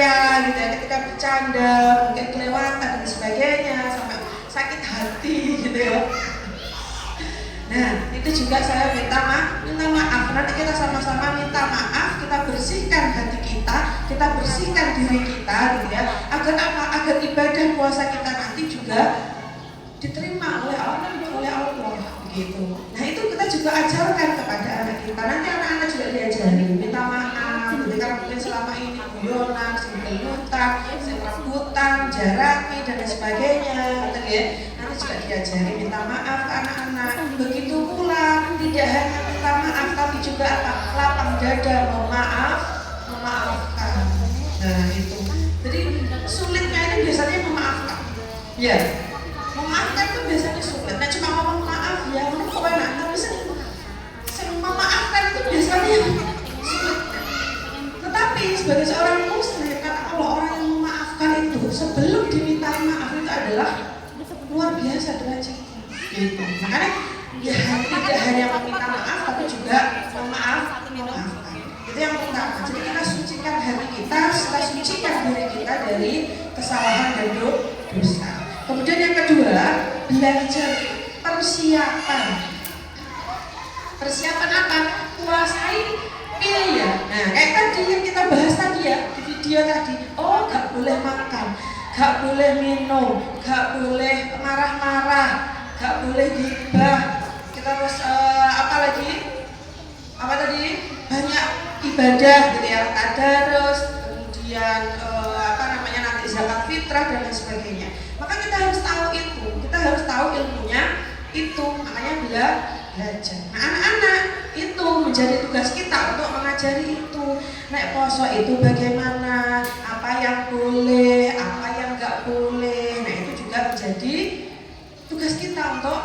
saya gitu ya, ketika bercanda mungkin kelewatan dan sebagainya sampai sakit hati gitu ya. Nah, itu juga saya minta maaf. Nanti kita sama-sama minta maaf, kita bersihkan hati kita bersihkan diri kita gitu ya. Agar apa? Agar ibadah puasa kita nanti juga diterima oleh Allah begitu. Nah, itu kita juga ajarkan kepada anak kita. Nanti anak-anak juga diajari minta maaf gitu kan, mungkin selama ini guyonan, simpelutan, semrabutan, jaraki dan sebagainya gitu ya. Nanti juga diajari minta maaf ke anak-anak. Begitu pula tidak hanya minta maaf tapi juga apa? Lapang dada memaafkan. Nah, itu. Jadi sulitnya ini biasanya memaafkan. Ya. Memaafkan itu biasanya sulit. Nah, cuma ngomong maaf ya, kok enak. Tapi memaafkan itu biasanya sulit. Tetapi sebagai seorang muslim, kata Allah, orang yang memaafkan itu sebelum diminta maaf itu adalah luar biasa derajatnya. Gitu. Makanya ya tidak hanya meminta maaf tapi juga memaafkan. Itu yang pertama. Jadi kita sucikan hati kita, kita sucikan diri kita dari kesalahan dan dosa. Kemudian yang kedua, belajar persiapan. Persiapan apa? Kuasai pilih ya. Nah, kayak tadi yang kita bahas tadi ya di video tadi. Oh, gak boleh makan, gak boleh minum, gak boleh marah-marah, gak boleh gibah. Kita terus apa lagi? Apa tadi? Banyak ibadah gitu ya, tadarus, kemudian nanti zakat fitrah dan lain sebagainya. Maka kita harus tahu itu, kita harus tahu ilmunya itu, makanya belajar. Nah, anak-anak itu menjadi tugas kita untuk mengajari itu. Naik poso itu bagaimana, apa yang boleh, apa yang nggak boleh. Nah, itu juga menjadi tugas kita untuk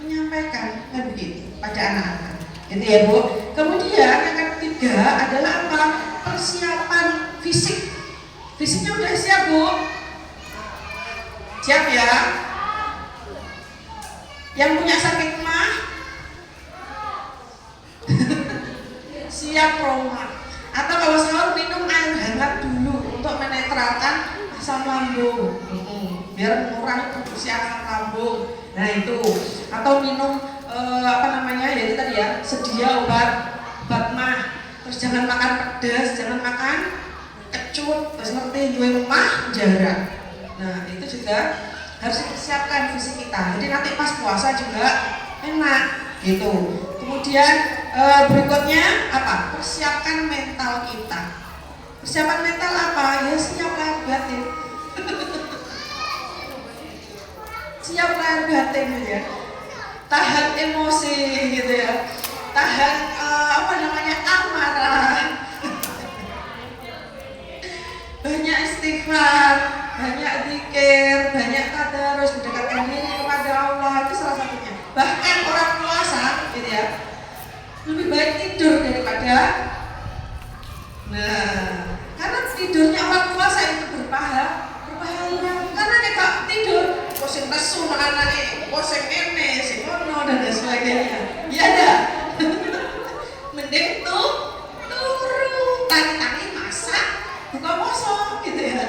menyampaikan kan begitu pada anak-anak. Gitu ya, Bu. Kemudian yang ketiga adalah apa? Persiapan fisik. Fisiknya udah siap, Bu? Siap ya? Yang punya sakit mah siap Roma. Atau kalau sahur minum air hangat dulu untuk menetralkan asam lambung, biar mengurangi produksi asam lambung. Nah itu. Atau minum ya itu tadi ya, sedia obat mah. Terus jangan makan pedas, jangan makan kecut, terus ngerti jual mah jarang. Nah itu juga harus dipersiapkan fisik kita. Jadi nanti pas puasa juga enak gitu. Kemudian berikutnya apa? Persiapkan mental kita. Persiapan mental apa? Ya siap lahir batin. Siap lahir batin gitu ya. Tahan emosi gitu ya. Tahan amarah. Banyak istighfar, banyak zikir, banyak tadarus, mendekatkan diri kepada Allah, itu salah satunya. Bahkan orang puasa gitu ya, lebih baik tidur daripada karena tidurnya orang puasa itu berbahaya karena dia gak tidur posing nesu anaknya, posing ini, simono dan sebagainya. Iya dah. Mending tuh turu tangi masak buka poso gitu ya.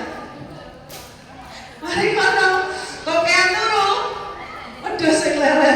Mari mana kokean dulu udah selera.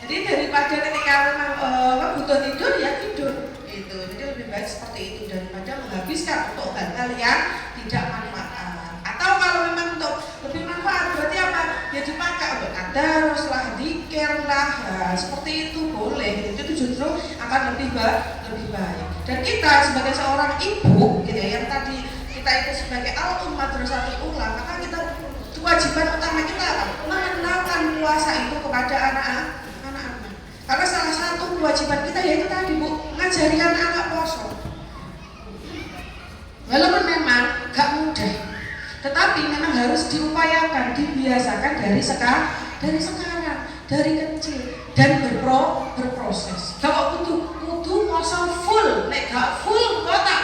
Jadi daripada ketika memang butuh tidur ya tidur gitu. Jadi lebih baik seperti itu daripada menghabiskan untuk hal-hal yang tidak manfaat. Atau kalau memang untuk lebih manfaat berarti apa? Ya dipakai untuk tadarus lah, zikir lah, seperti itu boleh. Itu justru akan lebih baik. Dan kita sebagai seorang ibu gitu ya, yang tadi kita itu sebagai al-madrasatul ula, maka kita kewajiban utama kita apa? Mengenalkan puasa itu kepada anak-anak. Karena salah satu kewajiban kita yaitu tadi, Bu, ngajari anak-anak puasa. Walaupun memang gak mudah, tetapi memang harus diupayakan, dibiasakan dari sekarang, dari kecil dan berproses. Kalau kudu puasa full, nek gak full kota.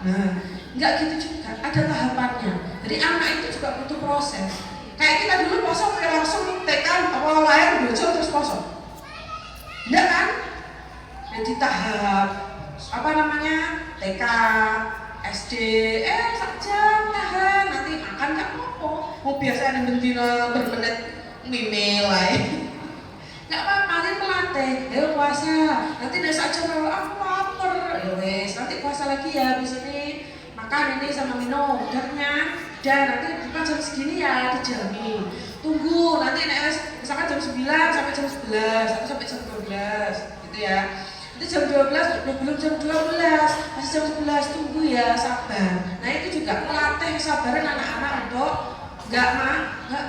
Nah, enggak gitu juga, ada tahapannya. Jadi anak itu juga butuh proses. Kayak kita dulu puasa langsung tekan awal lahir bojo terus puasa. Enggak kan? Jadi tahap apa namanya TK, SD, sak jam tahan, nanti makan gak apa-apa. Mau biasa ada bendina bermenit mimel lah. Gak apa-apa, nanti melatih, puasa. Nanti udah sak jam aku lapar, wes nanti puasa lagi ya, habis ini makan ini sama minum, udarnya. Dan nanti bukan jam segini ya, dijamin. Tunggu, nanti misalkan jam 9 sampai jam 11 atau sampai jam 12 gitu ya. Nanti jam 12, belum jam 12, masih jam 11, tunggu ya, sabar. Nah itu juga melatih kesabaran anak-anak untuk nggak makan,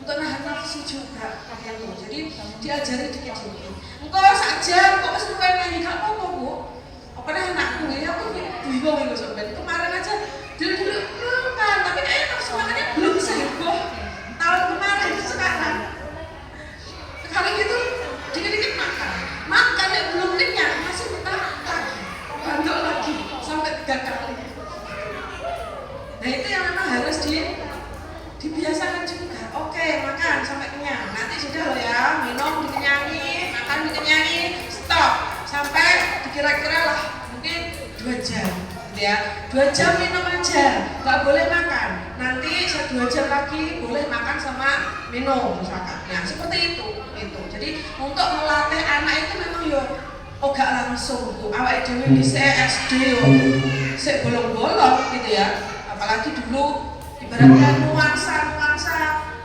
untuk nahan nafsu juga gitu. Jadi diajari dikit-dikit. Engkau saja, kok masih bukan nanya, gak apa-apa bu. Apa dah anakku ya, aku bingung itu sobat. Kemarin aja, dulu makan, tapi kayaknya nafsu makannya belum seboh. Tahun kemarin, sekarang. Kalau gitu, dikit-dikit makan yang belum kenyang, masih bertahan bantu lagi, sampai 3 kali. Nah itu yang memang harus dibiasakan juga. Oke, makan sampai kenyang, nanti sudah loh ya, minum dikenyangi, makan dikenyangi, stop, sampai dikira-kira lah, mungkin 2 jam ya, 2 jam minum aja, gak boleh makan. Nanti 2 jam lagi boleh makan sama minum misalkan. Nah seperti itu. Jadi untuk melatih anak itu memang gak langsung tuh. Awake dhewe bisa SD bolong-bolong gitu ya. Apalagi dulu ibaratnya nuansa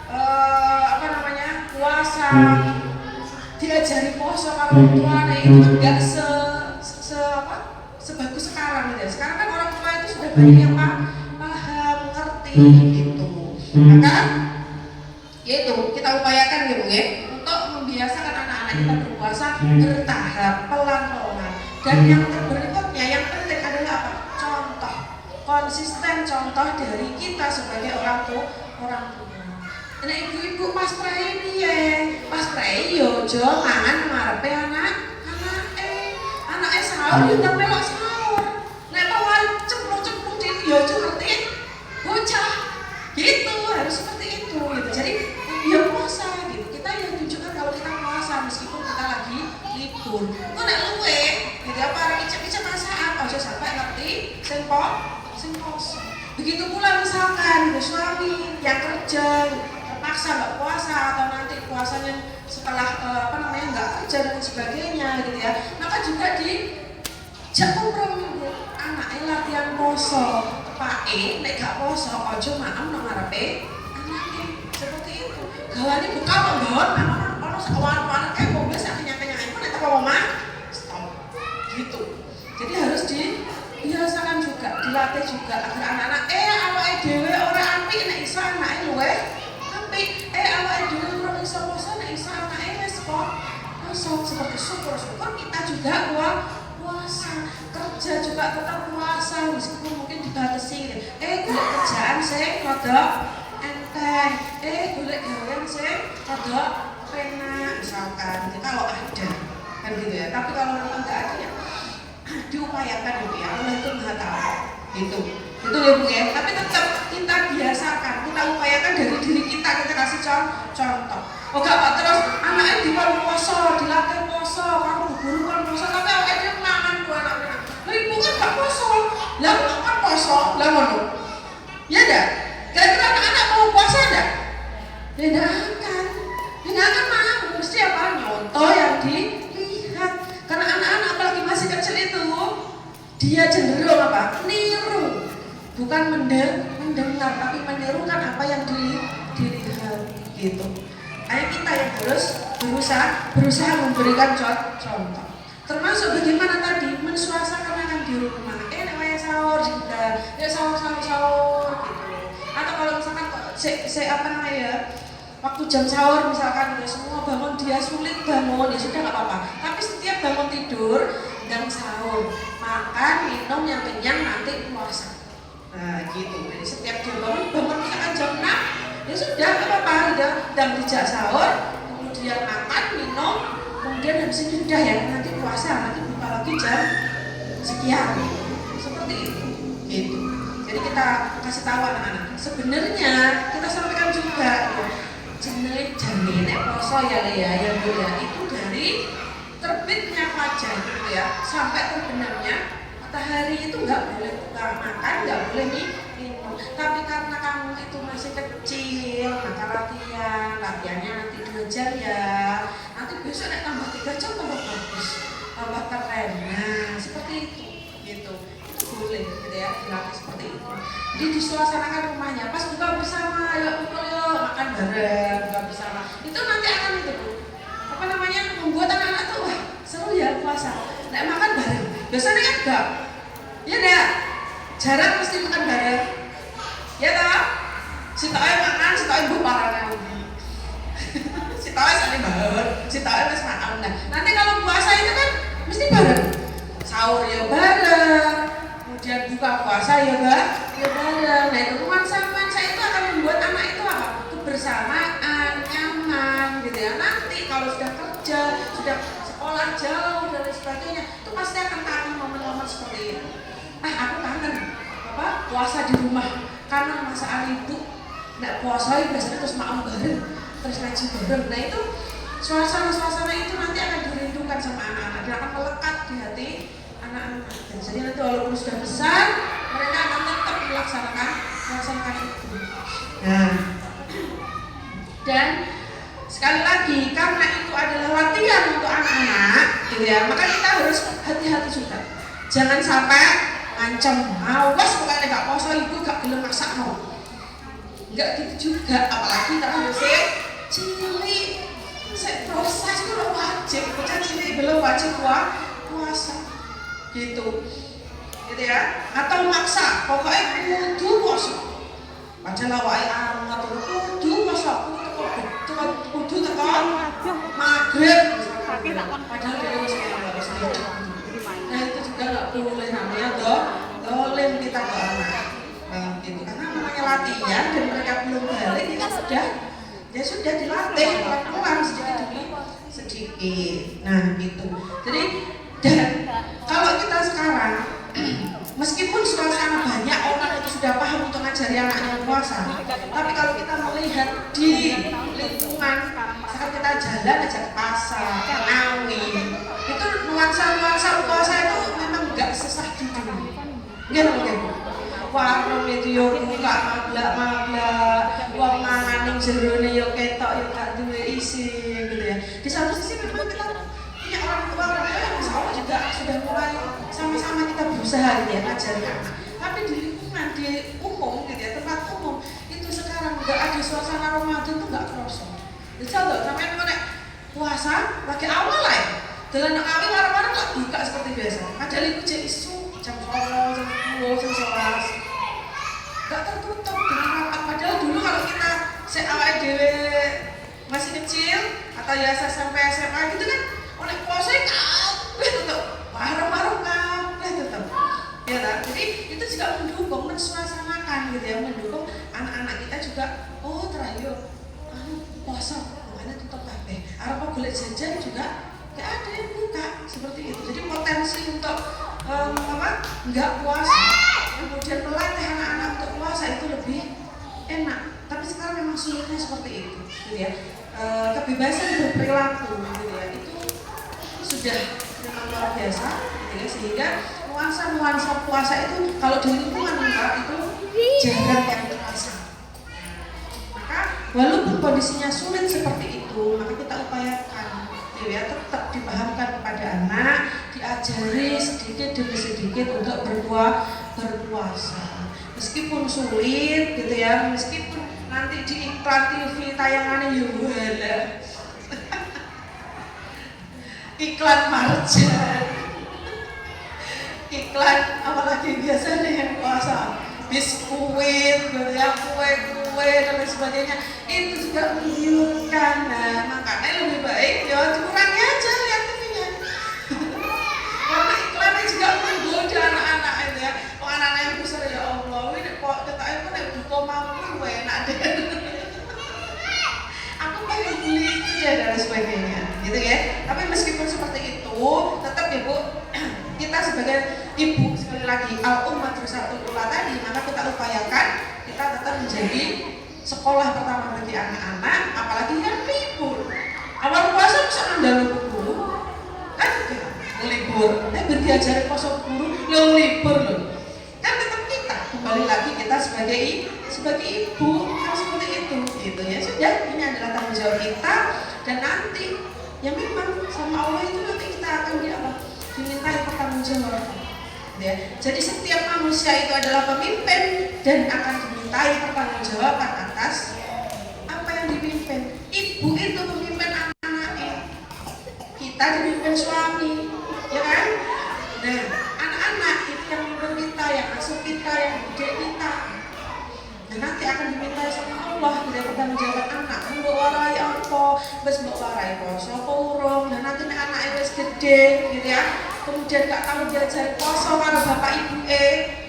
apa namanya puasa, diajari poso kalau tuanya itu enggak sebagus sekarang gitu ya. Sekarang kan orang tua itu sudah banyak yang paham, ngerti gitu. Maka yaitu kita upayakan gitu ya untuk membiasakan anak-anak kita berpuasa bertahap, pelan-pelan. Dan yang berikutnya yang penting adalah apa? Contoh, konsisten contoh dari kita sebagai orang tua. Nah ibu-ibu pas prai piye? Pas prai yo aja mangan ngarepe anake sahur yo ndak melok sahur. Nek mau ceplok-ceplok yo aja ngerti bocah. Gitu, harus seperti itu gitu. Jadi ya puasa gitu. Kita yang tunjukkan kalau kita puasa meskipun kita lagi libur. Kok nek luwe gitu apa icip-icip masakan aja sampai ngerti sing poso. Begitu pula misalkan suami yang kerja terpaksa nggak puasa atau nanti puasanya setelah nggak kerja dan sebagainya gitu ya, maka juga anaknya latihan poso, nek gak poso aja maem nang ngarepe anake. Seperti itu. Gawane buka kok nggon, ono sawan-sawan kae wong wis kenyang-kenyang iku nek teko omah stop. Gitu. Jadi harus dibiasakan juga, dilatih juga agar anak-anak awake dhewe ora apik nek iso anake luwih apik. Awake dhewe ora iso poso nek iso anake wis poso. Seperti syukur kita juga puasa, kerja juga tetap puasa meskipun mungkin dibatasi. Golek kerjaan sing rada enteng, golek gawean sing rada penak misalkan. Kalau ada kan gitu ya. Tapi kalau memang enggak ada ya diupayakan gitu ya. Allah itu Maha Tahu. Gitu. Itu ya Bu ya. Tapi tetap kita biasakan, kita upayakan dari diri kita kasih contoh. Gak Pak terus anaknya dikon poso, dilatih poso, kamu guru kan poso, tapi awake dhewe mangan ku anaknya. Lha ibu kan gak poso. Lah kan poso, lah ngono. Ya enggak? Kira-kira anak-anak mau puasa enggak? Ya enggak akan mau. Mesti apa? Nyontoh yang dilihat. Karena anak-anak apalagi masih kecil itu, dia cenderung apa? Niru. Bukan mendengar, tapi menirukan apa yang dilihat gitu. Ayo kita yang harus berusaha memberikan contoh. Termasuk bagaimana tadi mensuasanakan di rumah. Nek waya sahur juga, ya sahur gitu. Atau kalau misalkan waktu jam sahur misalkan ya semua bangun, dia sulit bangun, ya sudah nggak apa-apa. Tapi setiap bangun tidur dan sahur, makan, minum yang kenyang nanti puasa. Nah gitu. Jadi setiap dia bangun misalkan jam 6 ya sudah apa-apa, dan dijak sahur, kemudian makan, minum, kemudian habis itu sudah ya nanti puasa, nanti buka lagi jam sekian. Seperti itu. Gitu. Jadi kita kasih tahu anak-anak. Sebenarnya kita sampaikan juga jenenge poso ya Lea yang itu dari terbitnya fajar gitu ya sampai terbenamnya matahari itu nggak boleh makan, nggak boleh minum. Tapi karena kamu itu masih kecil, maka latihannya nanti 2 jam ya. Nanti besok tambah 3 jam tambah bagus, tambah keren. Nah seperti itu, gitu. Itu boleh gitu ya, dilatih seperti itu. Jadi disuasanakan rumahnya, pas buka bersama, yuk kumpul yuk makan bareng, buka bersama. Itu nanti akan itu apa namanya membuat anak-anak tuh wah seru ya puasa. Nek makan bareng, biasanya kan enggak, ya enggak, jarang mesti makan bareng, ya tak? Si tahu makan, si tahu ibu parah si tahu saling bareng, si tahu mas makan. Nah, nanti kalau puasa itu kan mesti bareng, sahur ya bareng, kemudian buka puasa ya bareng. Nah itu nuansa itu akan membuat anak itu apa? Kebersamaan, nyaman gitu ya. Nanti kalau sudah kerja, sudah sekolah jauh dan lain sebagainya, itu pasti akan kangen momen-momen seperti itu. Aku kangen apa puasa di rumah, kangen masakan ibu. Nggak puasa biasanya terus makan bareng, terus ngaji bareng. Nah itu suasana itu nanti akan dirindukan sama anak-anak, dia akan melekat di hati anak-anak. Jadi nanti walaupun sudah besar, mereka akan tetap melaksanakan itu. Nah, dan sekali lagi karena itu adalah latihan untuk anak-anak, gitu ya, maka kita harus hati-hati juga. Jangan sampai ngancam, awas pokoknya nggak poso ibu gak belum masak no. Enggak gitu juga, apalagi kita masih cilik, proses itu wajib, kita cilik belum wajib puasa, gitu ya. Atau maksa, pokoknya kudu puasa. Padahal awake amat kudu puasa, kudu teko maghrib. Padahal dia harus hidup. Nah itu juga nggak boleh, namanya dolim kita ke anak. Gitu. Karena namanya latihan dan mereka belum balik, ya sudah dilatih pelan-pelan sedikit demi sedikit. Nah gitu. Jadi dan kalau kita sekarang meskipun suasana banyak orang itu sudah paham untuk ngajari anaknya puasa, tapi kalau kita melihat di lingkungan, misalkan kita jalan aja ke pasar, ke Ngawi, itu nuansa puasa itu memang nggak sesah di dunia. Gitu. Warung itu yo buka maglak, wong mangan ning jerone yo ketok yo gak duwe isi gitu ya. Di satu sisi memang kita punya orang tua yang insya juga sudah mulai sama-sama kita berusaha gitu ya ngajari anak. Tapi di lingkungan, di umum gitu ya, tempat umum itu sekarang nggak ada suasana Ramadan tuh nggak kerasa. Jadi contoh sampai mana puasa lagi awal lah ya, dalam Ngawi warung-warung nggak buka seperti biasa. Padahal itu jam isu jam 10, jam 10, jam 11 nggak tertutup dengan rapat. Padahal dulu kalau kita awal dewe masih kecil atau ya SMP SMA gitu kan, oleh puasa kabeh tutup, warung-warung kabeh tutup, ya kan? Jadi itu juga mendukung, mensuasanakan gitu ya, mendukung anak-anak kita juga. Oh terakhir, puasa, makanya tutup kabeh. Arep golek jajan juga nggak ada yang buka seperti itu. Jadi potensi untuk nggak puasa, kemudian melatih anak-anak untuk puasa itu lebih enak. Tapi sekarang memang sulitnya seperti itu, gitu ya. Kebebasan berperilaku, gitu ya, itu sudah memang luar biasa, gitu ya. Sehingga nuansa puasa itu kalau di lingkungan kita itu jarang yang terasa. Maka walaupun kondisinya sulit seperti itu, maka kita upayakan, gitu ya, tetap dipahamkan kepada anak, diajari sedikit demi sedikit untuk berpuasa. Meskipun sulit gitu ya, meskipun nanti di iklan TV tayangannya yuwala iklan marjan, iklan apalagi biasanya yang puasa, biskuit gitu ya, kue dan lain sebagainya, itu juga menggiurkan. Nah makanya lebih baik ya dikurangi aja lihat TV-nya karena iklannya juga menggoda anak-anak itu ya. Anak-anak yang besar ya Allah, ini kok ketanya pun yang buka mampu enak deh. Aku pengen beli itu ya dan sebagainya, gitu ya. Tapi meskipun seperti itu, tetap ya Bu, kita sebagai ibu sekali lagi al-ummah bersatu ula tadi, maka kita upayakan kita tetap menjadi sekolah pertama bagi anak-anak, apalagi yang libur. Awal puasa bisa mendalu buku, kan libur, diajari poso guru, lo libur loh. Kan tetap kita, kembali lagi kita sebagai ibu kan seperti itu, gitu ya. Sudah, ini adalah tanggung jawab kita dan nanti ya memang sama Allah itu nanti kita akan dimintai pertanggungjawaban. Ya. Jadi setiap manusia itu adalah pemimpin dan akan dimintai pertanggungjawaban atas apa yang dipimpin. Ibu itu memimpin anak-anaknya, kita dipimpin suami, ya kan? Nah, anak-anak itu yang memimpin kita, yang asuh kita, yang didik kita. Dan nanti akan diminta sama Allah tidak pertanggungjawaban anak. Mbok warai apa? Wis mbok warai poso apa urung? Dan nanti anak wis gede, gitu ya. Kemudian gak tahu diajari poso karo bapak ibu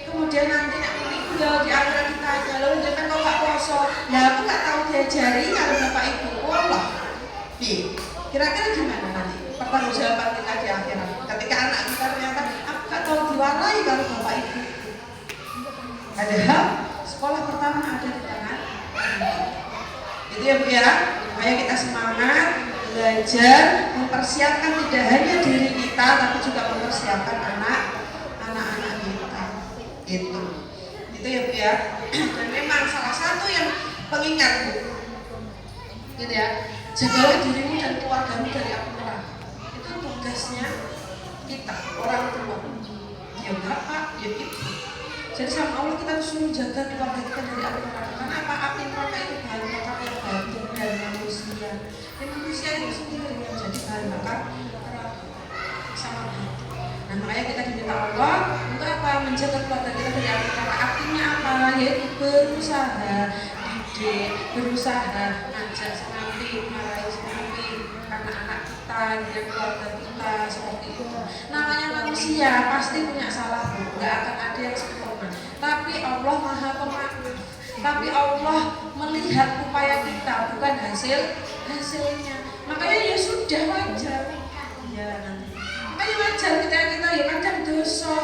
kemudian nanti nek meninggal di akhirat ditanya, lalu dia kan kok gak poso? Lah aku gak tahu diajari karo bapak ibu. Wallah. Kira-kira gimana nanti pertanggungjawaban kita di akhirat? Ketika anak kita ternyata aku gak tahu diwarai karo bapak ibu. Padahal sekolah pertama ada di tangan. Itu ya Bu ya. Ayo kita semangat belajar, mempersiapkan tidak hanya diri kita tapi juga mempersiapkan anak-anak kita. Itu ya Bu ya. Dan memang salah satu yang pengingat Bu, gitu ya, jagalah dirimu dan keluargamu dari api neraka. Itu tugasnya kita, orang tua, ya bapak, ya ibu. Jadi sama Allah kita harus menjaga keluarga kita dari api neraka. Karena apa? Api neraka itu bahan bakar yang batin dari manusia. Dan manusia itu sendiri yang jadi bahan bakar sama hati. Nah makanya kita diminta Allah untuk apa? Menjaga keluarga kita dari api neraka. Artinya apa? Yaitu berusaha didik, berusaha ngajak senampi, marahi senampi karena anak kita, dan keluarga kita seperti itu. Namanya manusia pasti punya salah, nggak akan ada yang sempurna. Tapi Allah Maha Pemaaf. Tapi Allah melihat upaya kita, bukan hasilnya. Makanya ya sudah wajar. Ya nanti. Makanya wajar kita ya kadang dosa.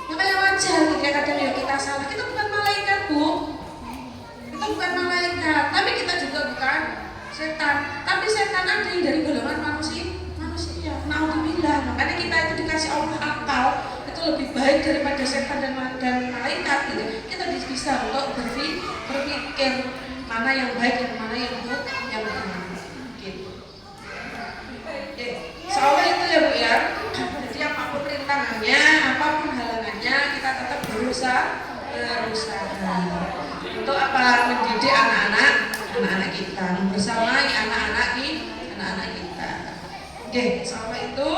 Makanya wajar ketika kadang ya kita salah. Kita bukan malaikat Bu. Kita bukan malaikat. Tapi kita juga bukan setan. Tapi setan ada yang dari golongan manusia. Naudzubillah. Makanya kita itu dikasih Allah akal. Itu lebih baik daripada setan dan malaikat gitu. Kita bisa untuk berpikir mana yang baik dan mana yang buruk, yang benar. Gitu. Soalnya itu ya Bu ya. Jadi apapun rintangannya, apapun halangannya, kita tetap berusaha untuk apa? Mendidik anak-anak kita, membersamai anak-anak kita. Oke, sama itu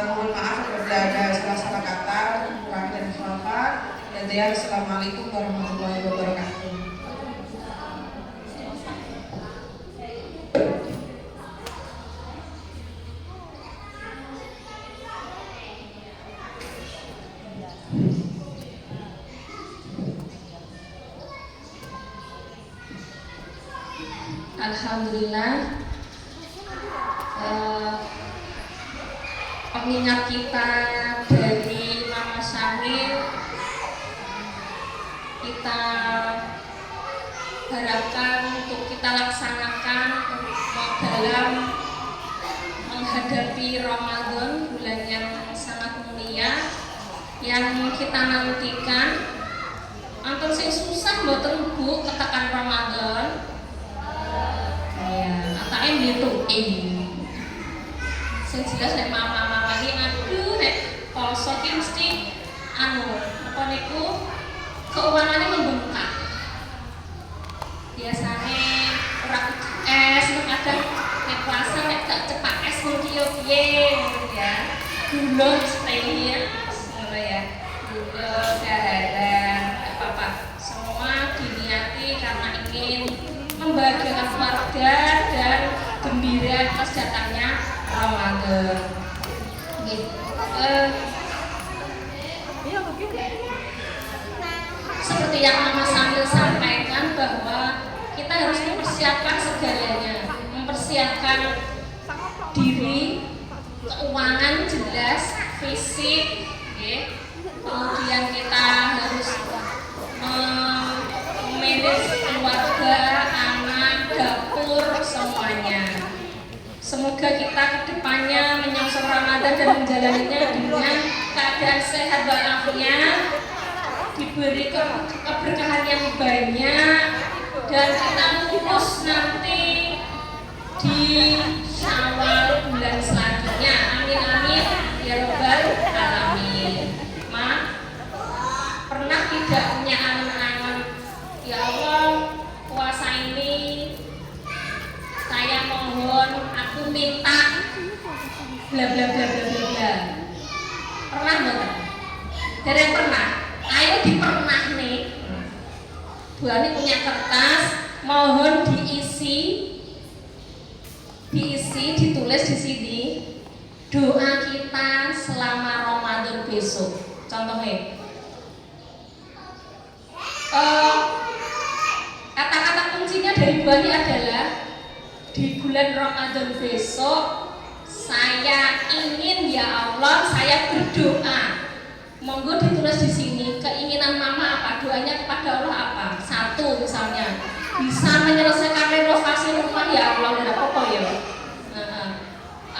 mohon maaf apabila ada salah-salah kata, kurang dan khilafat. Dan assalamualaikum warahmatullahi wabarakatuh. Alhamdulillah, pengingat kita dari Mama Syamil, kita harapkan untuk kita laksanakan dalam menghadapi Ramadan, bulan yang sangat mulia yang kita nantikan. Antum sing susah mboten Bu ketekan Ramadan. Atake dituki. Sing jelas nek mama-mama iki aduh nek poso ki mesti apa niku keumangane membengkak. Biasane ora es kadang nek puasa nek gak cepak es mungkin yo piye ngono ya. Gula stevia ngono ya. Gula garam apa-apa. Semua diniati karena ingin membahagiakan keluarga dan gembira atas datangnya Ramadan. Seperti yang Mama Syamil sampaikan bahwa kita harus mempersiapkan segalanya, mempersiapkan diri, keuangan jelas, fisik, kemudian kita harus memanage keluarga, anak, dapur, semoga kita kedepannya menyongsong Ramadan dan menjalaninya dengan keadaan sehat walafiat, diberi keberkahan yang banyak, dan kita lulus nanti di Syawal bulan selanjutnya. Amin amin ya robbal alamin. Pernah tidak punya angan-angan, ya Allah, puasa ini saya mohon, aku minta bla bla bla bla bla bla. Pernah nggak? Dari yang pernah, ayo dipernah nih. Bu Ani punya kertas, mohon ditulis di sini doa kita selama Ramadan besok. Contohnya, kata-kata kuncinya dari Bu Ani adalah di bulan Ramadan besok saya ingin, ya Allah, saya berdoa. Monggo ditulis di sini keinginan mama apa, doanya kepada Allah apa. Satu misalnya, bisa menyelesaikan renovasi rumah, ya Allah, nggak apa-apa ya.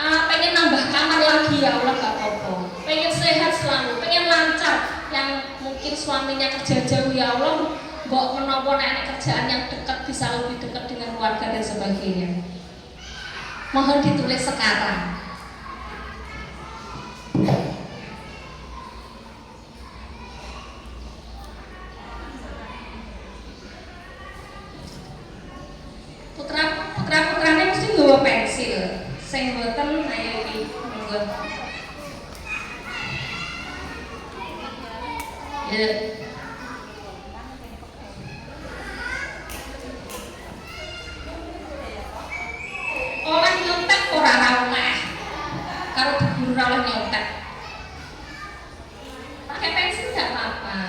Pengen nambah kamar lagi, ya Allah, nggak apa-apa. Pengen sehat selalu, pengen lancar. Yang mungkin suaminya kerja jauh, ya Allah, mbok menopo nek kerjaan yang dekat bisa lebih dekat dengan keluarga dan sebagainya. Mohon ditulis sekarang. Putra-putrane mesti nggawa pensil. Sing mboten ayo iki monggo. Ya. Oleh nyontek ora oleh. Karo diguru oleh nyontek. Pakai pensil enggak apa-apa.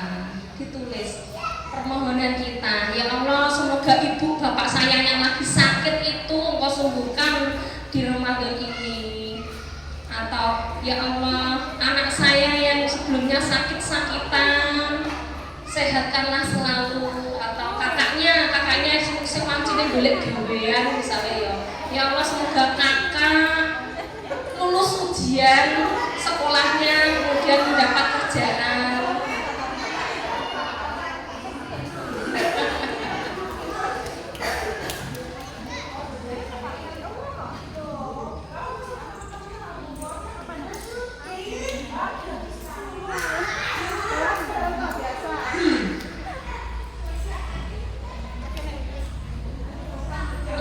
Ditulis permohonan kita. Ya Allah, semoga ibu bapak saya yang lagi sakit itu Engkau sembuhkan di Ramadan ini. Atau ya Allah, anak saya yang sebelumnya sakit-sakitan sehatkanlah selalu. Atau kakaknya sing mancine golek gawean misalnya ya Allah, semoga kakak lulus ujian sekolahnya kemudian mendapat kerjaan.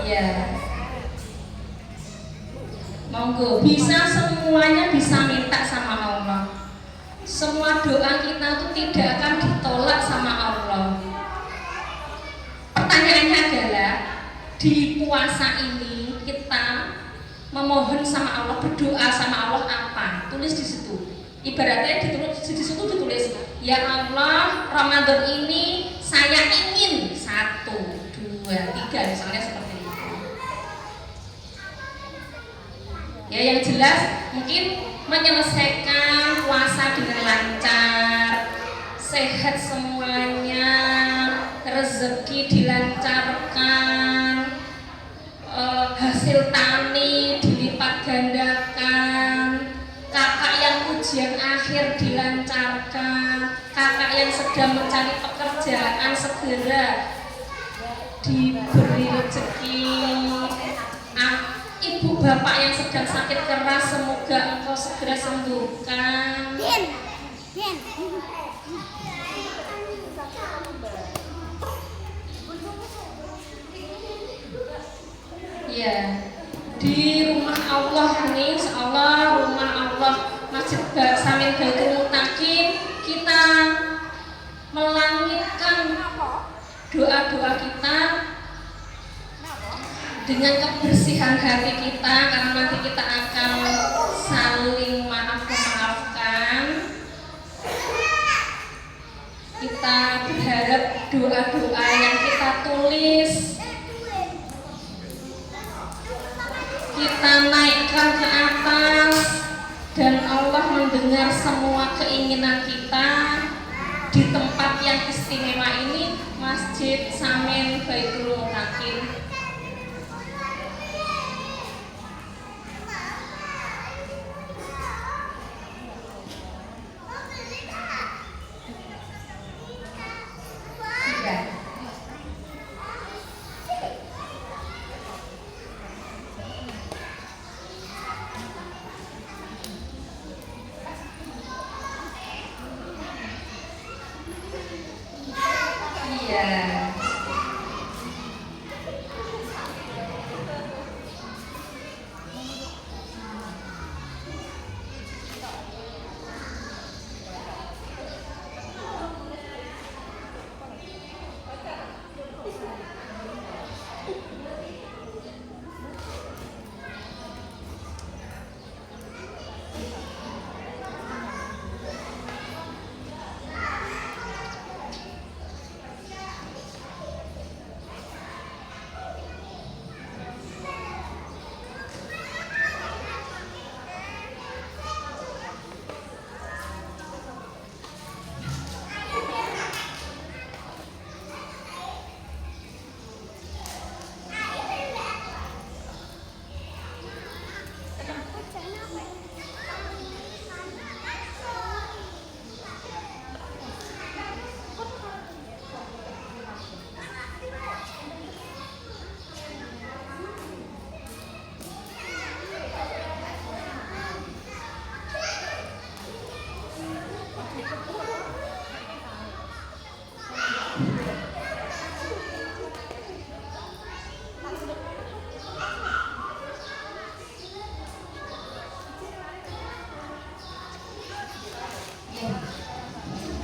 Ya, monggo, bisa semuanya bisa minta sama Allah. Semua doa kita itu tidak akan ditolak sama Allah. Pertanyaannya adalah di puasa ini kita memohon sama Allah, berdoa sama Allah apa? Tulis di situ. Ibaratnya ditulis di situ, ditulis, ya Allah, Ramadan ini saya ingin 1, 2, 3 misalnya seperti itu. Ya, yang jelas mungkin menyelesaikan puasa dengan lancar, sehat semuanya, rezeki dilancarkan, hasil tani dilipat gandakan, kakak yang ujian akhir dilancarkan, kakak yang sedang mencari pekerjaan segera diberi rezeki, ibu bapak yang sedang sakit keras semoga Engkau segera sembuhkan. Ya, di rumah Allah nih, insyaallah rumah Allah Masjid Samin Baitul Muttaqin, kita melangitkan doa-doa kita dengan kebersihan hati kita, karena nanti kita akan saling maafkan. Kita berharap doa-doa yang kita tulis kita naikkan ke atas dan Allah mendengar semua keinginan kita di tempat yang istimewa ini, Masjid Samin Baitul Muttaqin.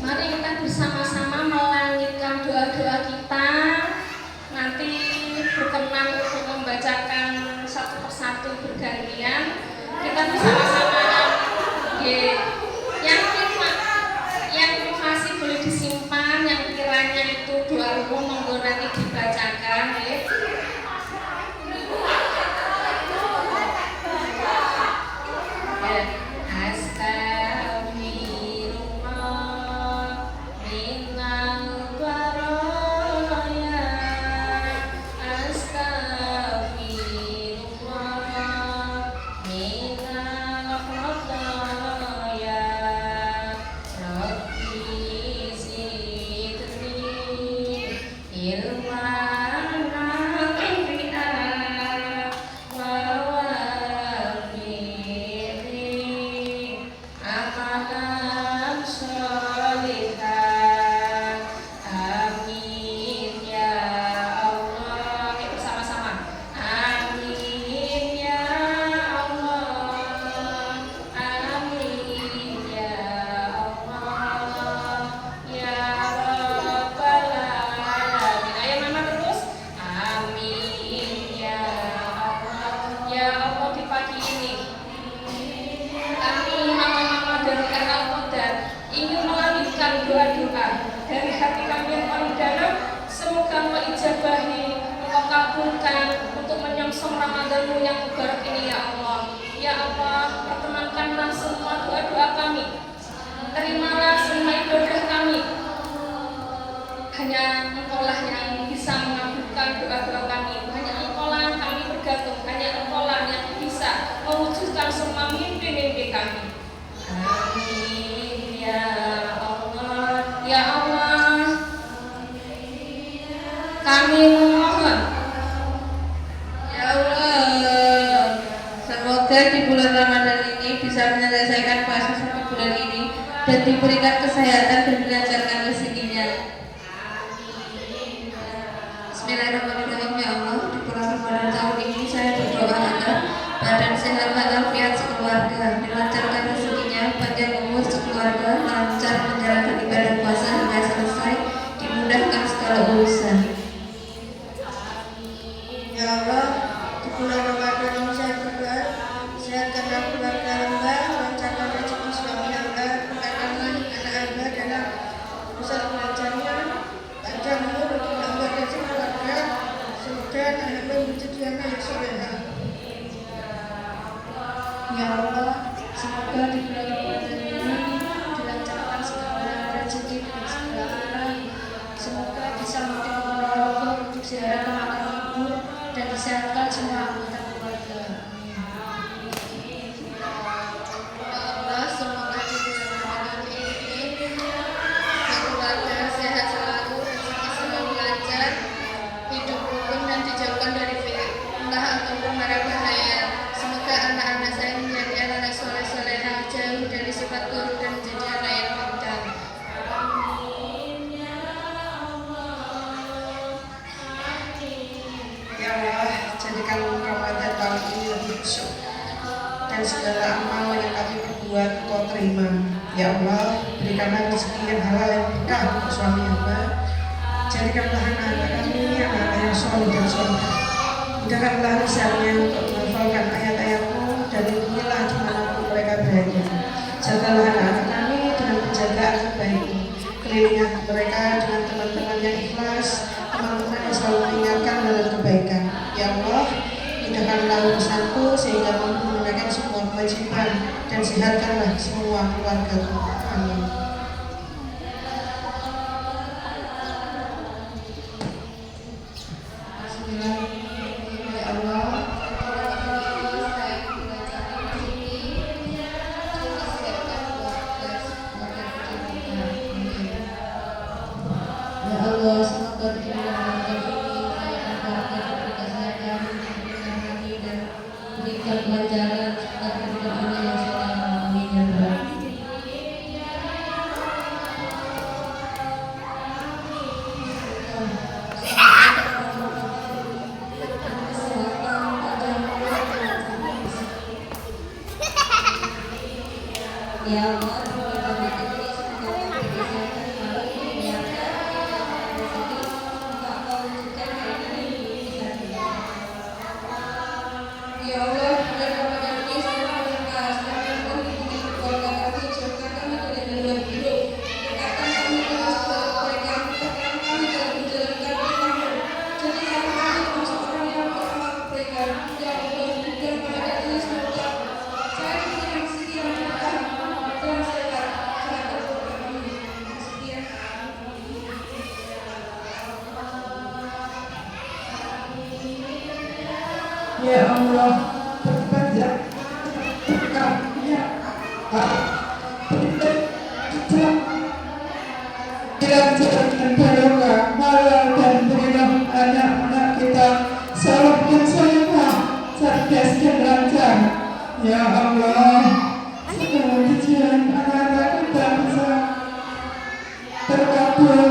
Mari kita bersama-sama melangitkan doa-doa kita. Nanti berkenan untuk membacakan satu persatu bergantian. Kita bersama-sama. Yang privasi boleh disimpan, yang kiranya itu doa umum monggo nanti dibacakan. Untuk menyongsong Ramadan-Mu yang mubarak ini ya Allah. Ya Allah, perkenankanlah semua doa-doa kami. Terimalah semua ibadah kami. Hanya Engkau-lah yang bisa mengabulkan doa-doa kami. Hanya Engkau-lah kami bergantung. Hanya Engkau-lah yang bisa mewujudkan semua mimpi-mimpi kami. Amin ya Allah. Ya Allah, kami memohon di bulan Ramadan ini bisa menyelesaikan puasa satu bulan ini dan diberikan kesehatan dan dilancarkan rezekinya. Bismillahirrahmanirrahim. Ya Allah, di bulan Ramadan tahun ini saya berdoa agar badan sehat walafiat sekeluarga, dilancarkan rezekinya, panjang umur sekeluarga, lancar menjalankan ibadah puasa hingga selesai, dimudahkan segala urusan. Ya Allah, di bulan Ramadan ini saya berdoa sehatkanlah keluarga hamba, lancarkan rezeki suami hamba, berkatkanlah anak hamba dalam pusat belajarnya, panjang umur bagi hamba dan keluarga, semoga anak hamba menjadi anak yang solehah. Ya Allah, semoga di bulan Ramadan ini dilancarkan segala rezeki dan segala amal. Semoga bisa menjadi untuk ziarah ke makam ibu dan disehatkan semua anggota keluarga. Ya Allah, semoga di bulan Ramadan ini keluarga sehat selalu, rezeki selalu lancar, hidup rukun dan dijauhkan dari fitnah ataupun mara bahaya. Semoga anak-anak saya menjadi anak soleh-solehah, jauh semua yang kami berbuat Engkau terima. Ya Allah, berikanlah rezeki yang halal yang berkah untuk suami hamba. Jadikanlah anak-anak kami anak-anak yang soleh dan solehah. Mudahkanlah lisannya untuk menghafalkan ayat-ayat-Mu dan lindungilah dimanapun mereka berada. Jagalah anak-anak kami dengan penjagaan terbaik-Mu. Kelilinglah mereka dengan teman-teman yang ikhlas, teman-teman yang selalu mengingatkan dalam kebaikan. Ya Allah, mudahkanlah urusanku sehingga mampu menunaikan semua kewajiban dan sehatkanlah semua keluarga-Ku. Amin. Ya Allah, ya Allah, semoga dengan ini saya akan diberi kesehatan, diberikan hati dan berikan pelajaran serta berikan amal yang soleh. Amin ya Rabbal alamin. Ya Allah, ya Allah, dan kepada ini semua berkas dan hubungan keluarga kami serta kami tidak dalam hidup. Dekatkan kami terus mereka, dekatkan kami dalam menjalankan firman-Mu. Jadikan kami termasuk orang yang beramal kebaikan. Ya Allah, dan kepada ini semoga saya diberikan rezeki yang berkah dan sehat. Serahkan kepada kami setia. Ya Allah, berbanyak berkahnya dilancarkan barokah halal dan berilah anak-anak kita saleh dan salehah, cerdas dan lancar. Ya Allah, segala tujuan anak-anak kita bisa terkabul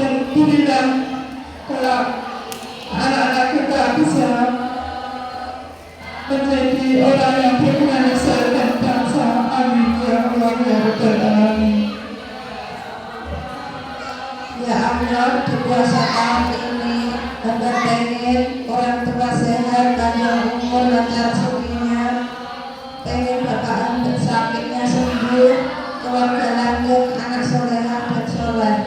dan berilah kelak anak-anak kita bisa menjadi orang yang berkuasa dan bangsa. Amin ya Allah ya Rabbal alamin. Ya Allah, di puasa tahun ini Hamba pengen orang tua sehat, panjang umur, lancar rezekinya, pengen bapaan sakitnya sembuh, keluarga langgeng, anak solehah dan soleh.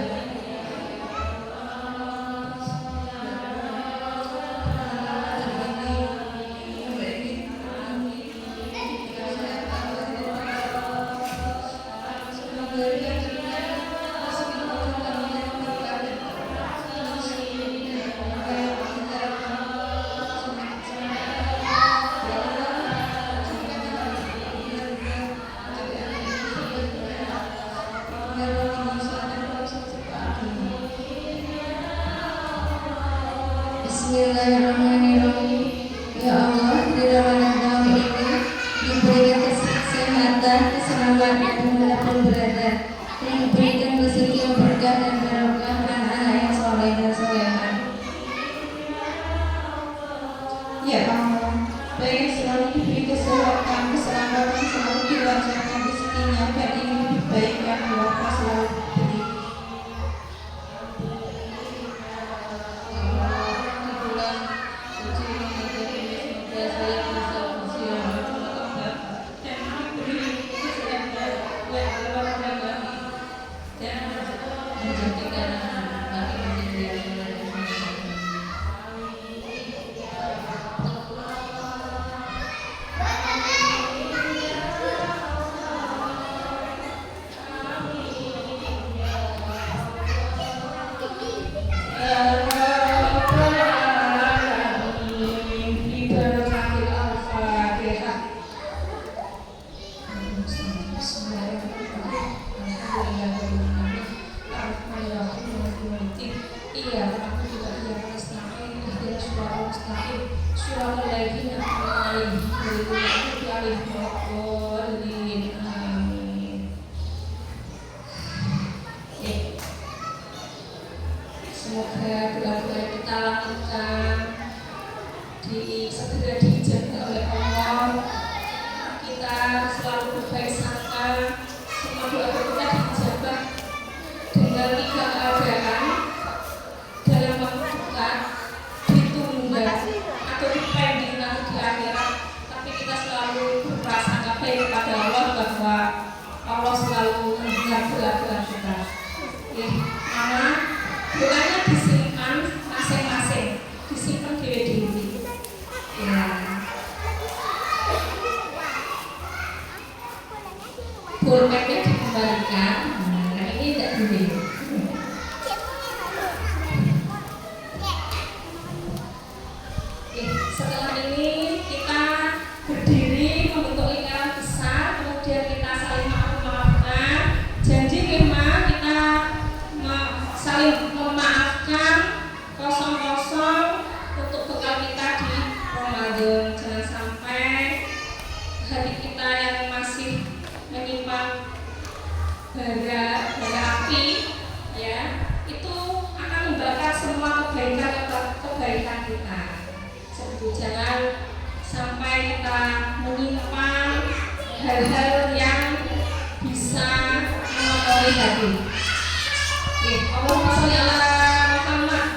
Bismillahirrahmanirrahim. Ya Allah, di dalam tahun ini diberikan kesehatan, keselamatan dimanapun berada, dan diberikan rezeki yang berkah dan barokah anak-anak yang soleh dan solehah. Ya Allah, pengen selalu diberi kesehatan, keselamatan, selalu dilancarkan rezekinya dan ini lebih baik yang keluarga selalu diberi. Semoga doa-doa yang kita lakukan segera diijabah oleh Allah kita selalu berbaik sangka, semua doa kita dijabah dengan 3 keadaan dalam waktu dekat, ditunda atau dipending nanti di akhirat. Tapi kita selalu berprasangka baik kepada Allah bahwa Allah selalu mendengar doa-doa kita. Mama, doanya disimpan masing-masing, disimpan diri-diri. Ya. Pulpennya dikembalikan. Nah, ini tidak boleh. Setelah ini kita berdiri membentuk lingkaran besar, kemudian kita saling memaafkan. Janji Irma kita saling memaafkan kosong-kosong untuk bekal kita di Ramadan. Jangan sampai hati kita yang masih menyimpan bara api, ya, itu akan membakar semua kebaikan kita. Jangan sampai kita menyimpan hal-hal yang bisa mengotori hati. Allahumma sholli ala Muhammad.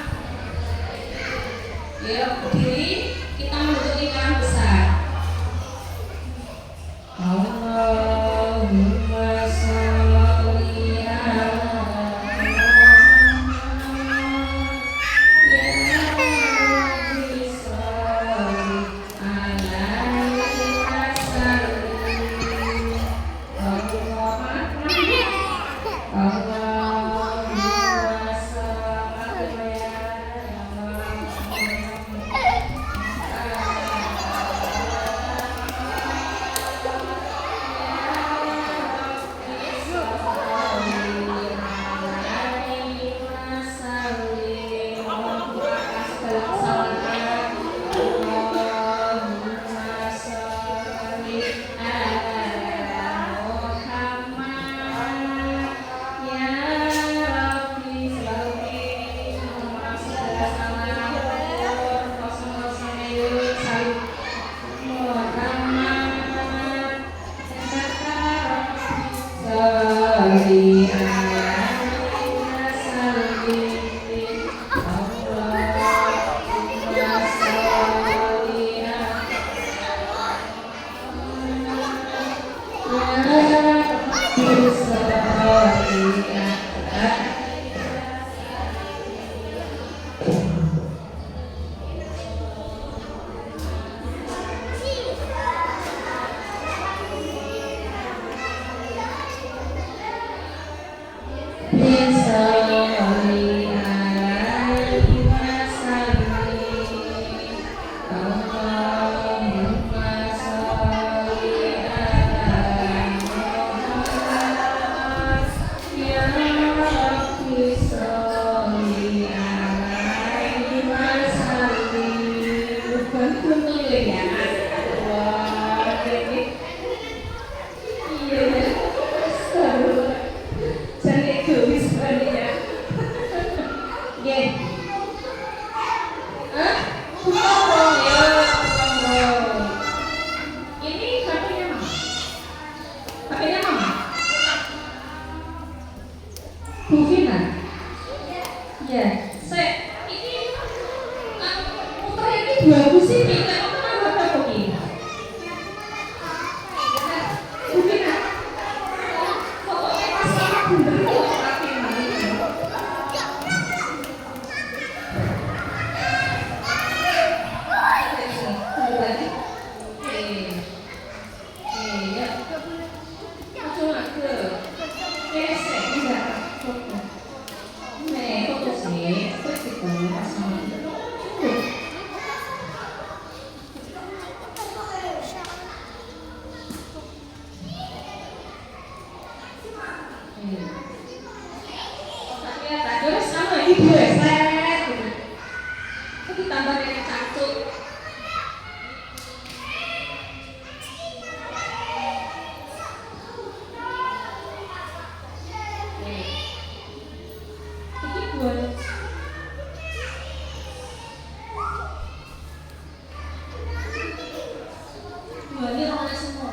Ya, berdiri, kita membentuk lingkaran besar. Allahumma sholli ala Ini orang semua.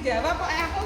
dijawab kok aku